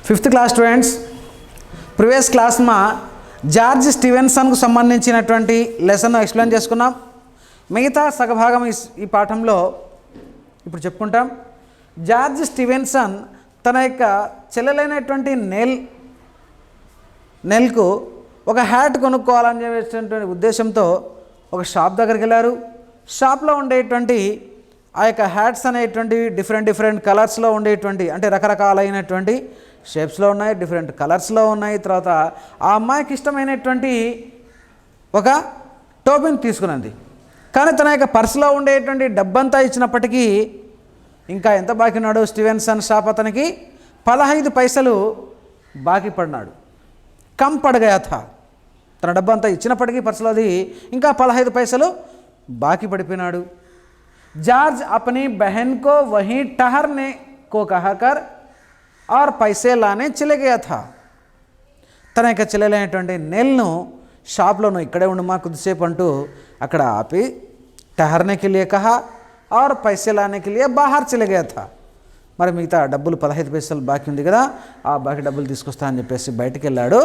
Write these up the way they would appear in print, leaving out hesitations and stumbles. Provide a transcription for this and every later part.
Fifth class students, previous class में George స్టీవెన్సన్కు సంబంధించినటువంటి lesson explain చేసుకున్నాం. మిగతా సగభాగం ఈ పాఠంలో ఇప్పుడు చెప్పుకుంటాం. జార్జ్ స్టీవెన్సన్ తన యొక్క చెల్లెలైనటువంటి నెల్కు ఒక హ్యాట్ కొనుక్కోవాలని చెప్పేటువంటి ఉద్దేశంతో ఒక షాప్ దగ్గరికి వెళ్ళారు. షాప్లో ఉండేటువంటి ఆ యొక్క హ్యాట్స్ అనేటువంటివి డిఫరెంట్ కలర్స్లో ఉండేటువంటి, అంటే రకరకాలైనటువంటి షేప్స్లో ఉన్నాయి, డిఫరెంట్ కలర్స్లో ఉన్నాయి. తర్వాత ఆ అమ్మాయికి ఇష్టమైనటువంటి ఒక టోపీని తీసుకున్నది. కానీ తన యొక్క పర్సులో ఉండేటువంటి డబ్బంతా ఇచ్చినప్పటికీ ఇంకా ఎంత బాకీ ఉన్నాడు స్టీవెన్సన్ షాప్ అతనికి 15 పైసలు బాకీ పడినాడు. కమ్ పడ్ గయా థా. తన డబ్బంతా ఇచ్చినప్పటికీ పర్సులోది ఇంకా 15 పైసలు బాకీ పడిపోయినాడు. జార్జ్ अपनी बहन को वहीं ठहरने को कहकर और पैसे लाने चले गया था. తన యొక్క చెల్లెలైనటువంటి నెల్ను షాప్లో నువ్వు ఇక్కడే ఉండు మా కొద్దిసేపు అంటూ అక్కడ ఆపి ठहरने के लिए कहा और पैसे लाने के लिए बाहर चले गया था. మరి మిగతా డబ్బులు 15 పైసలు బాకీ ఉంది కదా, ఆ బాకీ డబ్బులు తీసుకొస్తా అని చెప్పేసి బయటికి వెళ్ళాడు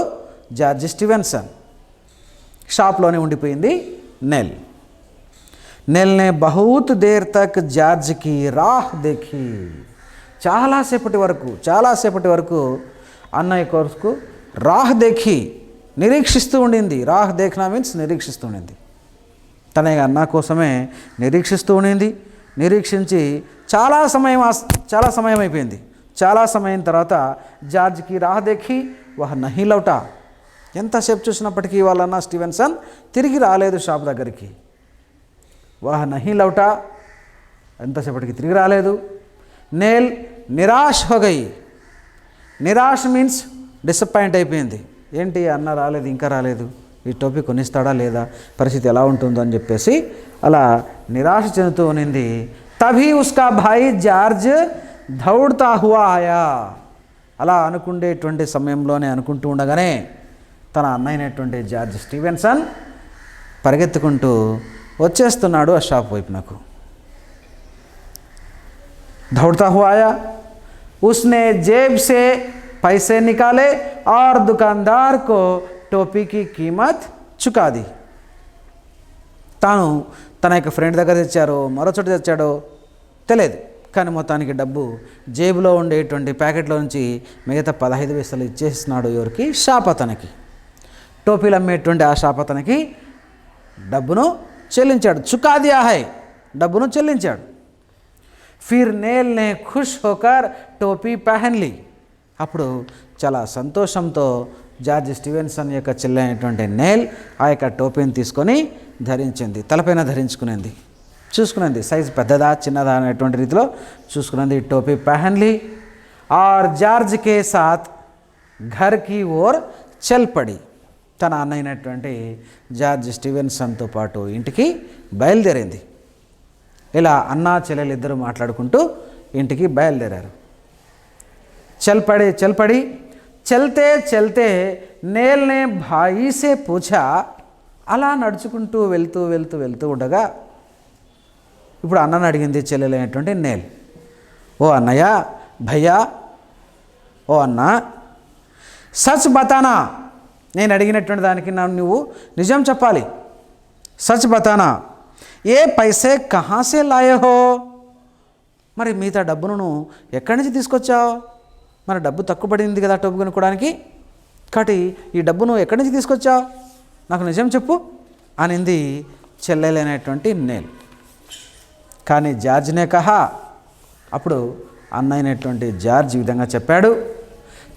జార్జ్ స్టీవెన్సన్. షాప్లోనే ఉండిపోయింది నెల్. నెల్ ने बहुत देर तक జార్జ్ की राह देखी. చాలాసేపటి వరకు అన్నయ్య కొరకు రాహ్ దేఖి, నిరీక్షిస్తూ ఉండింది. రాహ్ దేఖ్నా మీన్స్ నిరీక్షిస్తూ ఉండింది. తన అన్న కోసమే నిరీక్షిస్తూ ఉండింది. నిరీక్షించి చాలా సమయం అయిపోయింది. చాలా సమయం తర్వాత జార్జ్కి రాహ్ దేఖి వహ్ నహీ లౌటా. ఎంతసేపు చూసినప్పటికీ వాళ్ళన్న స్టీవెన్సన్ తిరిగి రాలేదు షాప్ దగ్గరికి. వహ్ నహీ లౌటా, ఎంతసేపటికి తిరిగి రాలేదు. నేల్ నిరాశ్ హో గయి. నిరాశ్ మీన్స్ డిసప్పాయింట్ అయిపోయింది. ఏంటి అన్న రాలేదు, ఇంకా రాలేదు, ఈ టోపీ కొనిస్తాడా లేదా, పరిస్థితి ఎలా ఉంటుందో అని చెప్పేసి అలా నిరాశ చెందుతూ ఉన్నింది. తభీ ఉస్కా భాయి జార్జ్ దౌడ్తా హువా ఆయా. అలా అనుకుంటూ ఉండగానే తన అన్నయ్యనటువంటి జార్జ్ స్టీవెన్సన్ పరిగెత్తుకుంటూ వచ్చేస్తున్నాడు ఆ షాప్ వైపు. నాకు दौड़ता हुआ आया. उसने जेब से पैसे निकाले और दुकानदार को टोपी की कीमत चुका दी. తాను తన యొక్క ఫ్రెండ్ దగ్గర తెచ్చారో మరో చోట తెచ్చాడో తెలియదు, కానీ మొత్తానికి డబ్బు జేబులో ఉండేటువంటి ప్యాకెట్లో నుంచి మిగతా 15 పైసలు ఇచ్చేస్తున్నాడు. ఎవరికి? షాప్ అతనికి. టోపీలు అమ్మేటువంటి ఆ షాప్ అతనికి డబ్బును చెల్లించాడు. చుకా దియా హై, డబ్బును చెల్లించాడు. फिर नेल ने खुश होकर टोपी पहन ली. అప్పుడు చాలా సంతోషంతో జార్జ్ స్టీవెన్సన్ యొక్క చెల్లెలైనటువంటి నెల్ ఆ యొక్క టోపీని తీసుకొని ధరించింది, తలపైన ధరించుకునేది. చూసుకునేది సైజు పెద్దదా చిన్నదా అనేటువంటి రీతిలో చూసుకునేది. టోపీ పహన్ ली और జార్జ్ के साथ घर की ओर चल पड़ी. తన అన్నైనటువంటి జార్జ్ స్టీవెన్సన్తో పాటు ఇంటికి బయలుదేరింది. ఇలా అన్నా చెల్లెలు ఇద్దరు మాట్లాడుకుంటూ ఇంటికి బయలుదేరారు. చల్ పడి చల్తే చల్తే నేల్నే భాయిసే పూఛా. అలా నడుచుకుంటూ వెళ్తూ ఉండగా ఇప్పుడు అన్నను అడిగింది చెల్లెలైనటువంటి నేల్. ఓ అన్నయ్య, భయ్యా, ఓ అన్న, సచ్ బతానా. నేను అడిగినటువంటి దానికి నువ్వు నిజం చెప్పాలి. సచ్ బతానా. ఏ పైసే కహాసే లాయే హో. మరి మిగతా డబ్బును ఎక్కడి నుంచి తీసుకొచ్చావు? మన డబ్బు తక్కువ పడింది కదా టోపీ కొనుక్కోవడానికి, కాబట్టి ఈ డబ్బును ఎక్కడి నుంచి తీసుకొచ్చావు, నాకు నిజం చెప్పు అనింది చెల్లెలైనటువంటి నేల్. కానీ జార్జ్నే కహా. అప్పుడు అన్నైనటువంటి జార్జ్ ఈ విధంగా చెప్పాడు.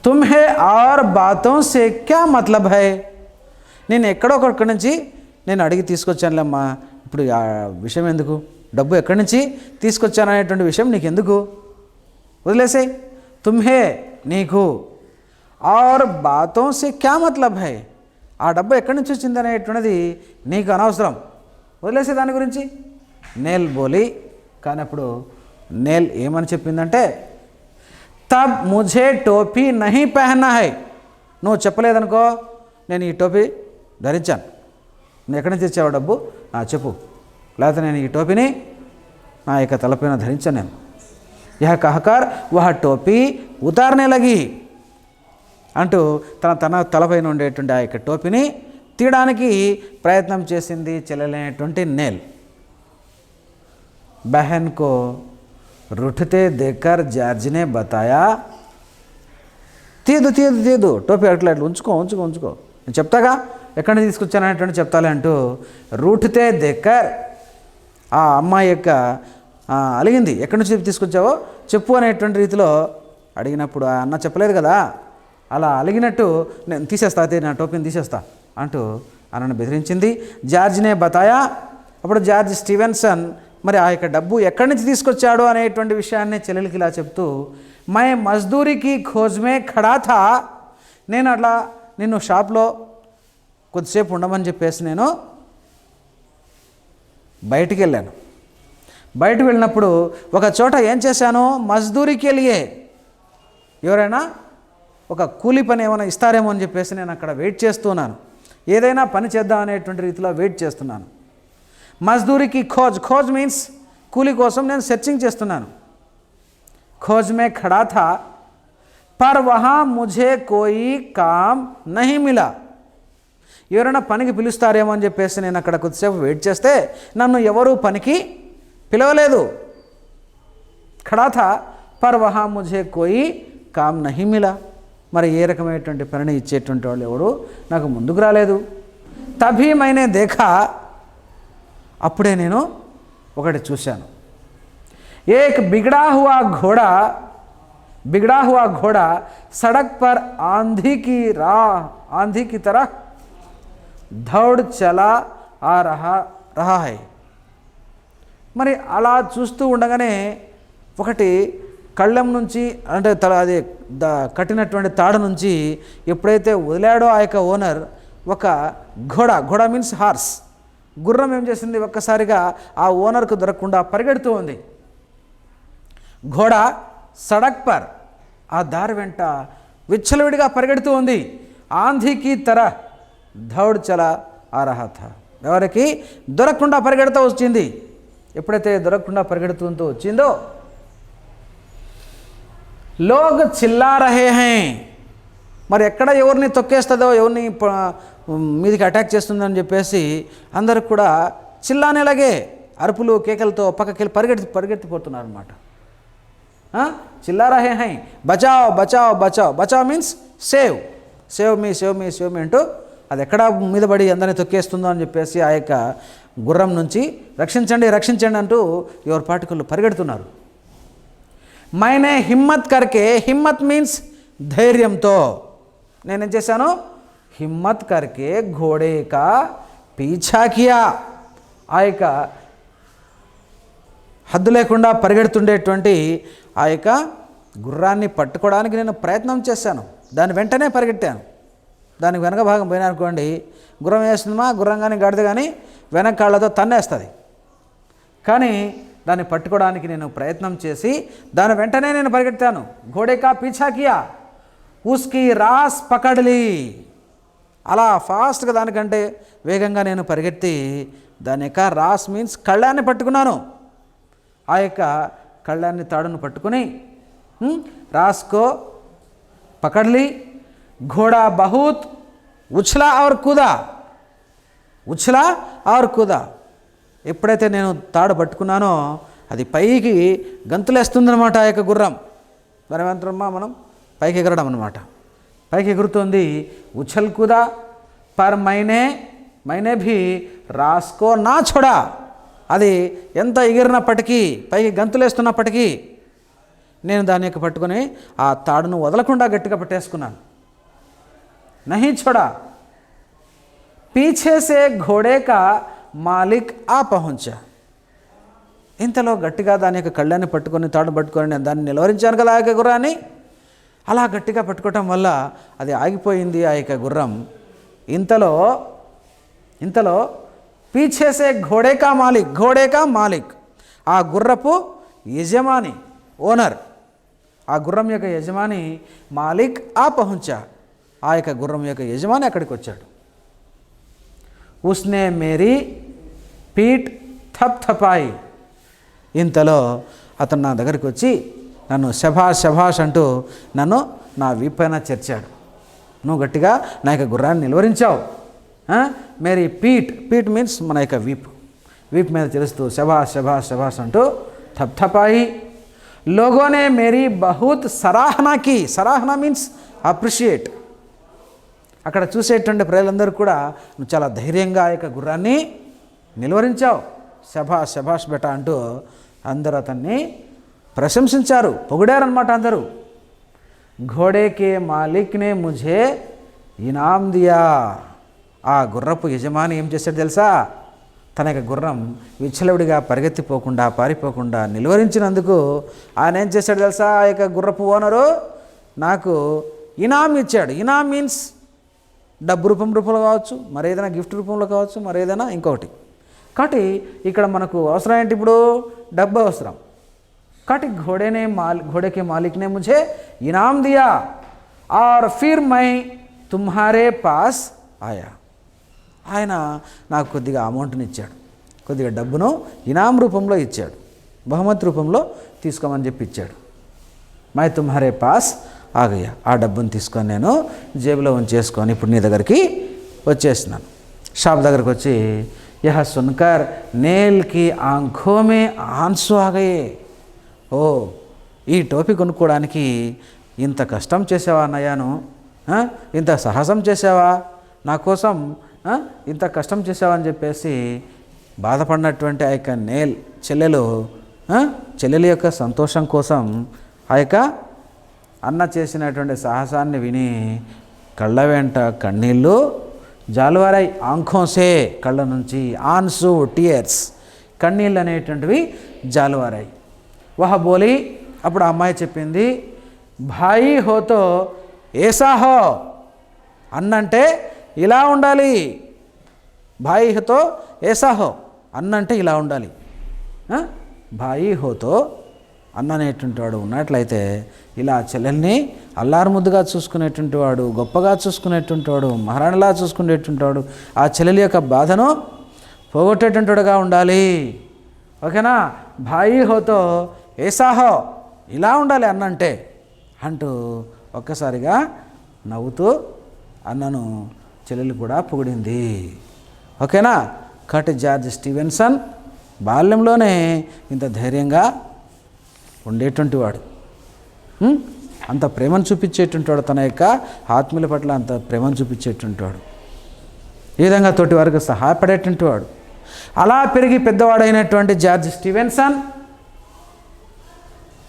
తుమ్హే ఆర్ బాతోం సే క్యా మతలబ్ హై. నేను ఎక్కడో ఒకటి నుంచి నేను అడిగి తీసుకొచ్చానులేమ్మా, ఇప్పుడు ఆ విషయం ఎందుకు, డబ్బు ఎక్కడి నుంచి తీసుకొచ్చాననేటువంటి విషయం నీకు ఎందుకు, వదిలేసే. తుమ్హే నీకు, ఆర్ బాతోం సే క్యా మతలబ్ హై, ఆ డబ్బు ఎక్కడి నుంచి వచ్చింది అనేటువంటిది నీకు అనవసరం, వదిలేసే దాని గురించి నేల్ బోలి. కానీ అప్పుడు నేల్ ఏమని చెప్పిందంటే, తబ్ ముఝే టోపీ నహీ పెహన్నా హై. నువ్వు చెప్పలేదనుకో, నేను ఈ టోపీ ధరించాను. నువ్వు ఎక్కడి నుంచి ఇచ్చావు డబ్బు చెప్పు, లేకపోతే నేను ఈ టోపీని నా యొక్క తలపైన ధరించాను నేను. యహ కహకర్ వహ టోపీ ఉతారనే లగి. అంటూ తన తలపైన ఉండేటువంటి ఆ యొక్క టోపీని తీయడానికి ప్రయత్నం చేసింది చెల్లెలైనటువంటి నేల్. బహన్ కో रुठते देखकर జార్జ్ ने बताया, తీదు తీదు తీదు టోపీ అట్లా ఉంచుకో ఉంచుకో ఉంచుకో, నేను చెప్తాగా ఎక్కడి నుంచి తీసుకొచ్చాననేటువంటి చెప్తాలే అంటూ రూఠతే దేక్కర్, ఆ అమ్మాయి యొక్క అలిగింది, ఎక్కడి నుంచి తీసుకొచ్చావో చెప్పు అనేటువంటి రీతిలో అడిగినప్పుడు ఆ అన్న చెప్పలేదు కదా, అలా అలిగినట్టు నేను తీసేస్తా, అయితే నా టోపీని తీసేస్తా అంటూ అన్నను బెదిరించింది. జార్జ్నే బతాయా, అప్పుడు జార్జ్ స్టీవెన్సన్ మరి ఆ యొక్క డబ్బు ఎక్కడి నుంచి తీసుకొచ్చాడు అనేటువంటి విషయాన్ని చెల్లెలికి ఇలా చెప్తూ, మై మజ్దూరికి ఖోజ్మే ఖడా థా, నేను అట్లా నిన్ను షాప్లో కొద్దిసేపు ఉండమని చెప్పేసి నేను బయటికి వెళ్ళాను. బయటకు వెళ్ళినప్పుడు ఒక చోట ఏం చేశాను, మజ్దూరికి వెళ్ళియే, ఎవరైనా ఒక కూలి పని ఏమైనా ఇస్తారేమో అని చెప్పేసి నేను అక్కడ వెయిట్ చేస్తున్నాను, ఏదైనా పని చేద్దాం అనేటువంటి రీతిలో వెయిట్ చేస్తున్నాను. మజ్దూరికి ఖోజ్ మీన్స్ కూలి కోసం నేను సెర్చింగ్ చేస్తున్నాను. खोज में खड़ा था पर वहाँ मुझे कोई काम नहीं मिला, ఎవరైనా పనికి పిలుస్తారేమో అని చెప్పేసి నేను అక్కడ కొద్దిసేపు వెయిట్ చేస్తే నన్ను ఎవరూ పనికి పిలవలేదు. ఖడా థా పర్ వహా ముఝే కోయి కామ్ నహీ మిలా, మరి ఏ రకమైనటువంటి పనిని ఇచ్చేటువంటి వాళ్ళు ఎవరు నాకు ముందుకు రాలేదు. తభీ మైనే దేఖా, అప్పుడే నేను ఒకటి చూశాను. एक बिगड़ा हुआ घोड़ा सड़क पर आंधी की तरह दौड़ चला आ रहा है. మరి అలా చూస్తూ ఉండగానే ఒకటి కళ్ళెం నుంచి అంటే అది కట్టినటువంటి తాడు నుంచి ఎప్పుడైతే వదిలాడో ఆ యొక్క ఓనర్, ఒక ఘోడా మీన్స్ హార్స్, గుర్రం ఏం చేసింది, ఒక్కసారిగా ఆ ఓనర్కు దొరకకుండా పరిగెడుతూ ఉంది. ఘోడా సడక్ పర్, ఆ దారి వెంట విచ్చలవిడిగా పరిగెడుతూ ఉంది. ఆంధీకి తర దౌడ్ చలా ఆ రహా థా, ఎవరికి దొరకకుండా పరిగెడుతూ వచ్చింది. ఎప్పుడైతే దొరకకుండా పరిగెడుతూ వచ్చిందో, లోగ్ చిల్లా రహే హై, మరి ఎక్కడ ఎవరిని తొక్కేస్తుందో, ఎవరిని మీదికి అటాక్ చేస్తుందని చెప్పేసి అందరూ కూడా చిల్లానేలాగే అరుపులు కేకలతో పక్కకి పరిగెత్తిపోతున్నారు అన్నమాట. చిల్లా రహే హై, బచావ్ బచావ్ బచావ్, బచావ్ means save, save me save me save me అంటూ అది ఎక్కడ మీద పడి అందరినీ తొక్కేస్తుందో అని చెప్పేసి ఆ యొక్క గుర్రం నుంచి రక్షించండి రక్షించండి అంటూ ఎవరి పాటికలు పరిగెడుతున్నారు. మైనే హిమ్మత్ కర్కే, హిమ్మత్ మీన్స్ ధైర్యంతో నేనేం చేశాను, హిమ్మత్ కర్కే ఘోడే కా పీఛా కియా, ఆ యొక్క హద్దు లేకుండా పరిగెడుతుండేటువంటి ఆ యొక్క గుర్రాన్ని పట్టుకోవడానికి నేను ప్రయత్నం చేశాను. దాని వెంటనే పరిగెట్టాను. దానికి వెనక భాగం పోయినా అనుకోండి, గుర్రం వేస్తుందా, గుర్రం కానీ గాడిద కానీ వెనక కాళ్ళతో తన్నేస్తుంది. కానీ దాన్ని పట్టుకోవడానికి నేను ప్రయత్నం చేసి దాని వెంటనే నేను పరిగెత్తాను. ఘోడే కా పీఛా కియా, ఉస్కి రాస్ పకడ్లీ, అలా ఫాస్ట్గా దానికంటే వేగంగా నేను పరిగెత్తి దాని యొక్క రాస్ మీన్స్ కళ్ళాన్ని పట్టుకున్నాను. ఆ యొక్క కళ్ళాన్ని తాడును పట్టుకుని రాస్కో పకడ్లీ, ఘోడా బహుత్ ఉచ్లా ఔర్ కూదా, ఎప్పుడైతే నేను తాడు పట్టుకున్నానో అది పైకి గంతులేస్తుందన్నమాట. ఆ యొక్క గుర్రం మరేమంటారమ్మా మనం, పైకి ఎగరడం అనమాట, పైకి ఎగురుతుంది. ఉछल कूदा पर मैंने भी రాస్కో నా छोड़ा, అది ఎంత ఎగిరినప్పటికీ పైకి గంతులేస్తున్నప్పటికీ నేను దాని యొక్క పట్టుకొని ఆ తాడును వదలకుండా గట్టిగా పట్టేసుకున్నాను. నహీ छोड़ा, పీछే సే ఘోడే కా మాలిక్ ఆ పహుంచా, ఇంతలో గట్టిగా దాని యొక్క కళ్ళాన్ని పట్టుకొని తాడు పట్టుకొని నేను దాన్ని నిలవరించాను కదా ఆ యొక్క గుర్రాన్ని. అలా గట్టిగా పట్టుకోవటం వల్ల అది ఆగిపోయింది ఆ యొక్క గుర్రం. ఇంతలో పీచేసే ఘోడే కా మాలిక్, ఆ గుర్రపు యజమాని, ఓనర్, ఆ గుర్రం యొక్క యజమాని మాలిక్ ఆ పహుంచా, ఆ యొక్క గుర్రం యొక్క యజమాని అక్కడికి వచ్చాడు. ఉస్నే మేరీ పీట్ థప్ థపాయి, ఇంతలో అతను నా దగ్గరికి వచ్చి నన్ను శభాష్ శభాష్ అంటూ నన్ను నా వీపైన చేర్చాడు. నువ్వు గట్టిగా నా యొక్క గుర్రాన్ని నిలువరించావు. మేరీ పీట్ మీన్స్ మన యొక్క వీప్ మీద తెలుస్తూ శబాష్ శబాష్ శబాష్ అంటూ థప్థపాయి. లోగోనే మేరీ బహుత్ సరాహనా మీన్స్ అప్రిషియేట్. అక్కడ చూసేటువంటి ప్రజలందరూ కూడా నువ్వు చాలా ధైర్యంగా ఆ యొక్క గుర్రాన్ని నిలువరించావు, శబాష్ శబాష్ బెటా అంటూ అందరూ అతన్ని ప్రశంసించారు, పొగిడారనమాట అందరూ. ఘోడేకే మాలిక్నే ముఝే ఇనాం దియా. ఆ గుర్రపు యజమాని ఏం చేశాడు తెలుసా? తన యొక్క గుర్రం విచ్చలవిడిగా పరిగెత్తిపోకుండా పారిపోకుండా నిలువరించినందుకు ఆయన ఏం చేశాడు తెలుసా? ఆ యొక్క గుర్రపు ఓనరు నాకు ఇనాం ఇచ్చాడు. ఇనాం మీన్స్ డబ్బు రూపంలో కావచ్చు, మరేదైనా గిఫ్ట్ రూపంలో కావచ్చు, మరేదైనా ఇంకొకటి. కాబట్టి ఇక్కడ మనకు అవసరం ఏంటి? ఇప్పుడు డబ్బు అవసరం. కాబట్టి घोड़े के मालिक ने मुझे इनाम दिया और फिर मैं तुम्हारे पास आया. ఆయన నాకు కొద్దిగా అమౌంట్ని ఇచ్చాడు, కొద్దిగా డబ్బును ఇనాం రూపంలో ఇచ్చాడు, బహుమతి రూపంలో తీసుకోమని చెప్పి ఇచ్చాడు. మై తుమ్హారే పాస్ ఆగయ్యా. ఆ డబ్బును తీసుకొని నేను జేబులో ఉంచేసుకొని ఇప్పుడు నీ దగ్గరికి వచ్చేసినాను. షాప్ దగ్గరికి వచ్చి యహ సున్కర్ నేల్కి ఆంఖో మే ఆన్సు ఆగయే. ఓ, ఈ టోపీ కొనుక్కోవడానికి ఇంత కష్టం చేసావా అన్నయ్యాను, ఇంత సాహసం చేసావా నా కోసం, ఇంత కష్టం చేసావా అని చెప్పేసి బాధపడినటువంటి ఆ యొక్క చెల్లెలు యొక్క సంతోషం కోసం ఆ యొక్క అన్న చేసినటువంటి సాహసాన్ని విని కళ్ళ వెంట కన్నీళ్ళు జాలువారాయి. ఆంఖోసే, కళ్ళ నుంచి, ఆన్సు టియర్స్, కన్నీళ్ళు అనేటువంటివి జాలువారాయి. వహ బోలి, అప్పుడు ఆ అమ్మాయి చెప్పింది, భాయి హోతో ఏసా హో, అన్నంటే ఇలా ఉండాలి. భాయి హోతో ఏసా హో, అన్నంటే ఇలా ఉండాలి. భాయి హోతో, అన్న అనేటువంటి వాడు ఉన్నట్లయితే ఇలా చెల్లెల్ని అల్లారు ముద్దుగా చూసుకునేటువంటి వాడు, గొప్పగా చూసుకునేటువంటి వాడు, మహారాణిలా చూసుకునేటువంటి వాడు, ఆ చెల్లెలి యొక్క బాధను పోగొట్టేటువంటి వాడుగా ఉండాలి. ఓకేనా? భాయి హోతో ఏసాహో, ఇలా ఉండాలి అన్నంటే అంటూ ఒక్కసారిగా నవ్వుతూ అన్నను చెల్లెలు కూడా పొగిడింది. ఓకేనా? కాబట్టి జార్జ్ స్టీవెన్సన్ బాల్యంలోనే ఇంత ధైర్యంగా ఉండేటువంటి వాడు, అంత ప్రేమను చూపించేటువంటి వాడు, తన యొక్క ఆత్మీయుల పట్ల అంత ప్రేమను చూపించేటువంటి వాడు, ఈ విధంగా తోటి వారికి సహాయపడేటువంటి వాడు. అలా పెరిగి పెద్దవాడైనటువంటి జార్జ్ స్టీవెన్సన్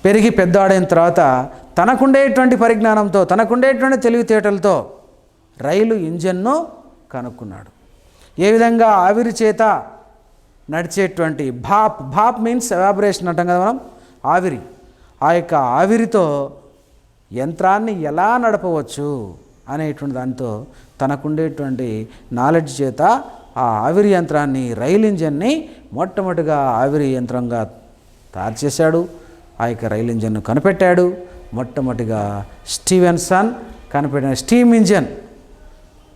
పెరిగి పెద్దవాడైన తర్వాత తనకుండేటువంటి పరిజ్ఞానంతో, తనకుండేటువంటి తెలివితేటలతో రైలు ఇంజన్ను కనుక్కున్నాడు. ఏ విధంగా ఆవిరి చేత నడిచేటువంటి భాప్ మీన్స్ ఎవాబరేషన్ అంటాం కదా మనం, ఆవిరి. ఆ యొక్క ఆవిరితో యంత్రాన్ని ఎలా నడపవచ్చు అనేటువంటి దాంతో తనకుండేటువంటి నాలెడ్జ్ చేత ఆ ఆవిరి యంత్రాన్ని, రైలు ఇంజన్ని మొట్టమొదటిగా ఆవిరి యంత్రంగా తయారు చేశాడు. ఆ యొక్క రైలు ఇంజన్ను కనిపెట్టాడు. మొట్టమొదటిగా స్టీవెన్సన్ కనిపెట్టిన స్టీమ్ ఇంజన్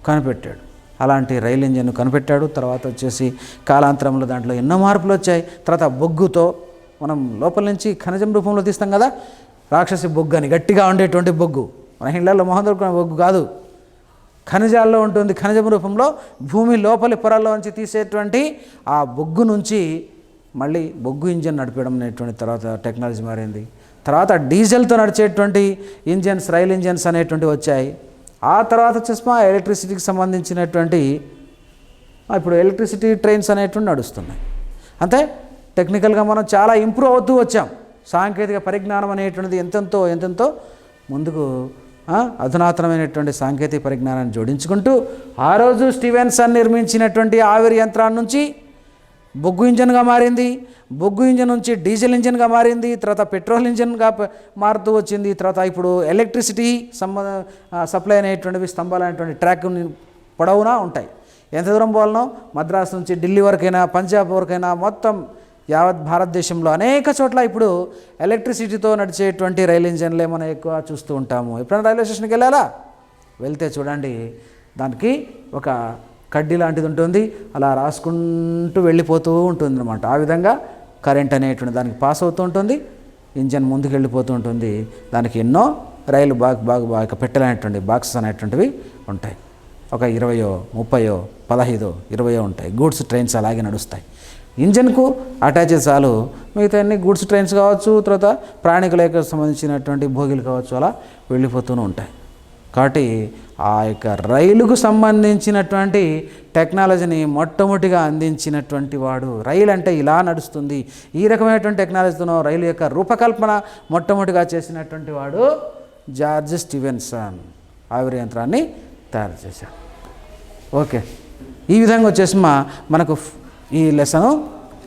కనిపెట్టాడు. అలాంటి రైలు ఇంజన్ను కనిపెట్టాడు. తర్వాత వచ్చేసి కాలాంతరంలో దాంట్లో ఎన్నో మార్పులు వచ్చాయి. తర్వాత బొగ్గుతో మనం లోపల నుంచి ఖనిజం రూపంలో తీస్తాం కదా, రాక్షసి బొగ్గు అని, గట్టిగా ఉండేటువంటి బొగ్గు, మన ఇళ్లలో మొహం దొరుకునే బొగ్గు కాదు, ఖనిజాల్లో ఉంటుంది. ఖనిజం రూపంలో భూమి లోపలి పొరల్లో నుంచి తీసేటువంటి ఆ బొగ్గు నుంచి మళ్ళీ బొగ్గు ఇంజన్ నడిపేయడం అనేటువంటి తర్వాత టెక్నాలజీ మారింది. తర్వాత డీజిల్తో నడిచేటువంటి ఇంజన్స్, రైల్ ఇంజన్స్ అనేటువంటివి వచ్చాయి. ఆ తర్వాత చూసినా ఎలక్ట్రిసిటీకి సంబంధించినటువంటి ఇప్పుడు ఎలక్ట్రిసిటీ ట్రైన్స్ అనేటువంటి నడుస్తున్నాయి. అంతే టెక్నికల్గా మనం చాలా ఇంప్రూవ్ అవుతూ వచ్చాం. సాంకేతిక పరిజ్ఞానం అనేటువంటిది ఎంతెంతో ముందుకు అధునాతనమైనటువంటి సాంకేతిక పరిజ్ఞానాన్ని జోడించుకుంటూ ఆ రోజు స్టీవెన్సన్ నిర్మించినటువంటి ఆవిరి యంత్రాన్ని నుంచి బొగ్గు ఇంజన్గా మారింది. బొగ్గు ఇంజన్ నుంచి డీజిల్ ఇంజన్గా మారింది. తర్వాత పెట్రోల్ ఇంజన్గా మారుతూ వచ్చింది. తర్వాత ఇప్పుడు ఎలక్ట్రిసిటీ సప్లై అనేటువంటివి స్తంభాలు అనేటువంటి ట్రాక్ పొడవునా ఉంటాయి. ఎంత దూరం పోవాలనో, మద్రాసు నుంచి ఢిల్లీ వరకైనా, పంజాబ్ వరకైనా, మొత్తం యావత్ భారతదేశంలో అనేక చోట్ల ఇప్పుడు ఎలక్ట్రిసిటీతో నడిచేటువంటి రైలు ఇంజన్లే మనం ఎక్కువ చూస్తూ ఉంటాము. ఎప్పుడైనా రైల్వే స్టేషన్కి వెళ్తే చూడండి, దానికి ఒక కడ్డీ లాంటిది ఉంటుంది, అలా రాసుకుంటూ వెళ్ళిపోతూ ఉంటుంది అనమాట. ఆ విధంగా కరెంట్ అనేటువంటి దానికి పాస్ అవుతూ ఉంటుంది, ఇంజన్ ముందుకు వెళ్ళిపోతూ ఉంటుంది. దానికి ఎన్నో రైలు బాగా పెట్టెలనేటువంటి బాక్సెస్ అనేటువంటివి ఉంటాయి. ఒక 20, 30, 15, 20 ఉంటాయి. గూడ్స్ ట్రైన్స్ అలాగే నడుస్తాయి. ఇంజన్కు అటాచ్ చాలు, మిగతా అన్ని గూడ్స్ ట్రైన్స్ కావచ్చు, తర్వాత ప్రయాణికులకు సంబంధించినటువంటి భోగిలు కావచ్చు, అలా వెళ్ళిపోతూనే ఉంటాయి. కాబట్టి ఆ యొక్క రైలుకు సంబంధించినటువంటి టెక్నాలజీని మొట్టమొదటిగా అందించినటువంటి వాడు, రైలు అంటే ఇలా నడుస్తుంది, ఈ రకమైనటువంటి టెక్నాలజీతో రైలు యొక్క రూపకల్పన మొట్టమొదటిగా చేసినటువంటి వాడు జార్జ్ స్టీవెన్సన్. ఆవిరి యంత్రాన్ని తయారు చేశాడు. ఓకే, ఈ విధంగా వచ్చేసి మనకు ఈ లెసను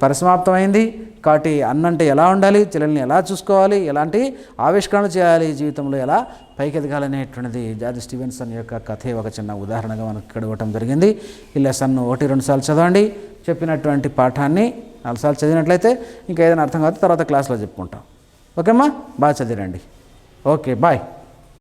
పరిసమాప్తమైంది. కాబట్టి అన్నంటే ఎలా ఉండాలి, చెల్లెల్ని ఎలా చూసుకోవాలి, ఎలాంటి ఆవిష్కరణ చేయాలి, జీవితంలో ఎలా పైకి ఎదగాలనేటువంటిది జార్జ్ స్టీవెన్సన్ యొక్క కథే ఒక చిన్న ఉదాహరణగా మనకు ఇక్కడ ఇవ్వటం జరిగింది. ఈ లెసన్ను 1-2 సార్లు చదవండి. చెప్పినటువంటి పాఠాన్ని 4 సార్లు చదివినట్లయితే ఇంకా ఏదైనా అర్థం కాదు, తర్వాత క్లాస్లో చెప్పుకుంటాం. ఓకేమ్మా, బాగా చదివండి. Okay, bye.